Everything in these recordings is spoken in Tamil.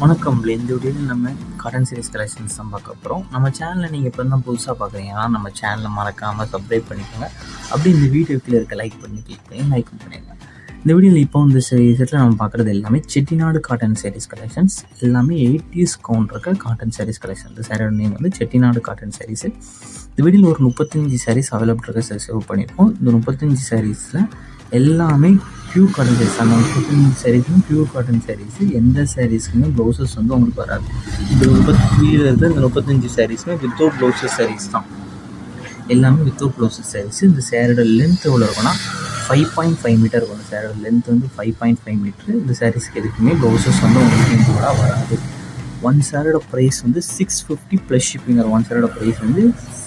வணக்கம். இந்த வீடியோவில் நம்ம காட்டன் சாரீஸ் கலெக்ஷன்ஸ் தான் பார்க்க போகிறோம். நம்ம சேனலை நீங்கள் இப்போ தான் புதுசாக பார்க்குறீங்கன்னா நம்ம சேனலை மறக்காமல் சப்ஸ்கிரைப் பண்ணிக்கோங்க. அப்படி இந்த வீடியோ கீழே இருக்க லைக் பண்ணி கிளிக் பண்ணி லைக் பண்ணிடுங்க. இந்த வீடியோவில் இப்போ இந்த செட்டில் நம்ம பார்க்குறது எல்லாமே செட்டிநாடு காட்டன் சாரீஸ் கலெக்ஷன்ஸ். எல்லாமே 80s கவுண்ட் இருக்க காட்டன் சாரீஸ் கலெக்ஷன். இந்த சாரியோட நேம் வந்து செட்டிநாடு காட்டன் சாரீஸு. இந்த வீடியோவில் ஒரு 35 சாரீஸ் அவைலபிள் இருக்க சேவ் பண்ணியிருக்கோம். இந்த 35 சாரீஸில் எல்லாமே பியூர் காட்டன் சாரீஸ். அந்த 35 சாரீஸும் பியூர் காட்டன் சாரீஸு. எந்த சாரீஸ்க்குமே ப்ளவுசஸ் வந்து உங்களுக்கு வராது. இந்த 35 சாரீஸுமே வித்தவுட் ப்ளவுசஸ் சாரீஸ் தான். எல்லாமே வித்தவுட் ப்ளவுசஸ் சாரீஸ். இந்த சேரோட லென்த் எவ்வளோ இருக்குன்னா 5.5 மீட்டர் இருக்கும். இந்த சேரோட லென்த் வந்து 5.5 மீட்ரு. இந்த சாரீஸ்க்கு எதுக்குமே ப்ளவுசஸ் வந்து உங்களுக்கு இன்க்ளூடாக வராது. ஒன் சேரோட ப்ரைஸ் வந்து 650 ப்ளஸ் ஷிப்பிங். ஒன் சேரோட ப்ரைஸ் வந்து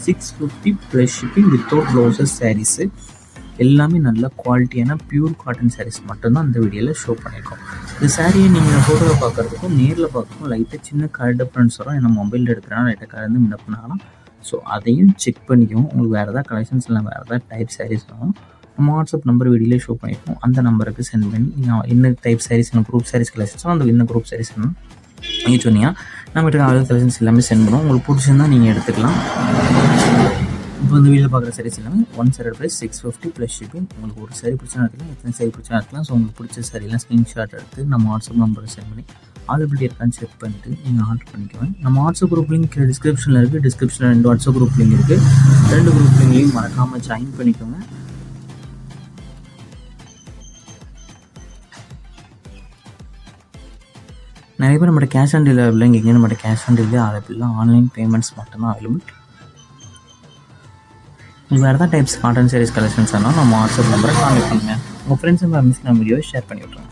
650 plus shipping without blouses saris. எல்லாமே நல்ல குவாலிட்டியான பியூர் காட்டன் சாரீஸ் மட்டும்தான் இந்த வீடியோவில் ஷோ பண்ணியிருக்கோம். இந்த சாரியை நீங்கள் ஃபோட்டோவில் பார்க்குறதுக்கும் நேரில் பார்க்குறதுக்கும் லைட்டாக சின்ன கலர் டிஃப்ரென்ஸ் வரும். ஏன்னா மொபைலில் எடுக்கிறனால லைட்டாக கலந்து மின்ன பண்ணாங்கன்னா ஸோ அதையும் செக் பண்ணிக்கும். உங்களுக்கு வேறு ஏதாவது கலெக்ஷன்ஸ் இல்லை வேறு ஏதாவது டைப் சாரீஸ் வேணும் நம்ம வாட்ஸ்அப் நம்பர் வீடியோலேயே ஷோ பண்ணியிருக்கோம். அந்த நம்பருக்கு சென்ட் பண்ணி நீங்கள் என்ன டைப் சாரீஸ் குரூப் சாரீஸ் கலெக்ஷன்ஸோ அந்த என்ன குரூப் சாரீஸ் வேணும் நீங்கள் சொன்னீங்கன்னா நம்மகிட்ட ஆல் கலெக்ஷன்ஸ் எல்லாமே சென்ட் பண்ணுவோம். உங்களுக்கு பிடிச்சிருந்தால் நீங்கள் எடுத்துக்கலாம். இப்போ இந்த வீடியோவில் பார்க்குற சாரீஸ் எல்லாமே ஒன் சாரோட ப்ரைஸ் 650 ப்ளஸ் ஷிப்பிங். உங்களுக்கு ஒரு சாரி பிடிச்சா எடுத்துக்கலாம், எத்தனை சாரி பிடிச்சா எடுத்துக்கலாம். ஸோ உங்களுக்கு பிடிச்ச சாரிலாம் ஸ்க்ரீன்ஷாட் எடுத்து நம்ம வாட்ஸ்அப் நம்பரை சென்ட் பண்ணி அவைலபிலிட்டி இருக்கான்னு செக் பண்ணிட்டு நீங்கள் ஆர்டர் பண்ணிக்குவேன். நம்ம வாட்ஸ்அப் குரூப் லிங்க் டிஸ்கிரிப்ஷனில் இருக்குது. டிஸ்கிரிப்ஷனில் 2 வாட்ஸ்அப் குரூப் லிங்க் இருக்குது. 2 குரூப் லிங்க்லையும் மறக்காமல் ஜாயின் பண்ணிக்கோங்க. நிறைய பேர் நம்மகிட்ட கேஷ் ஆன் டெலிவரி இங்கே நம்மகிட்ட cash on delivery available. Online payments மட்டும்தான் அவைலபிள். உங்களுக்கு வேறு ஏதாவது டைப்ஸ் காட்டன் சாரீஸ் கலெக்ஷன்ஸ் ஆனால் நம்ம வாட்ஸ்அப் நம்பரை கான்டெக்ட் பண்ணுங்கள். உங்கள் ஃப்ரெண்ட்ஸ் அண்ட் ஃபேமிலிஸ்க்கு நம்ம வீடியோவை ஷேர் பண்ணி விட்ருங்க.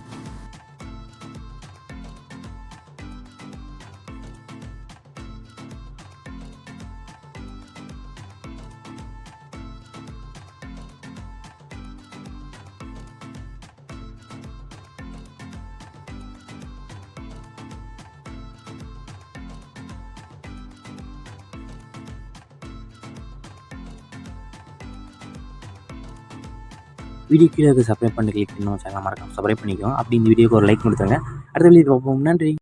வீடியோ கீழே சப்ஸ்கிரைப் பண்ணி கிளிக் பண்ணி சேனல் மறக்காம சப்ஸ்கிரைப் பண்ணிக்கோங்க. அப்படி இந்த வீடியோக்கு ஒரு லைக் கொடுத்துருங்க. அடுத்த வீடியோ பார்ப்போம். நன்றி.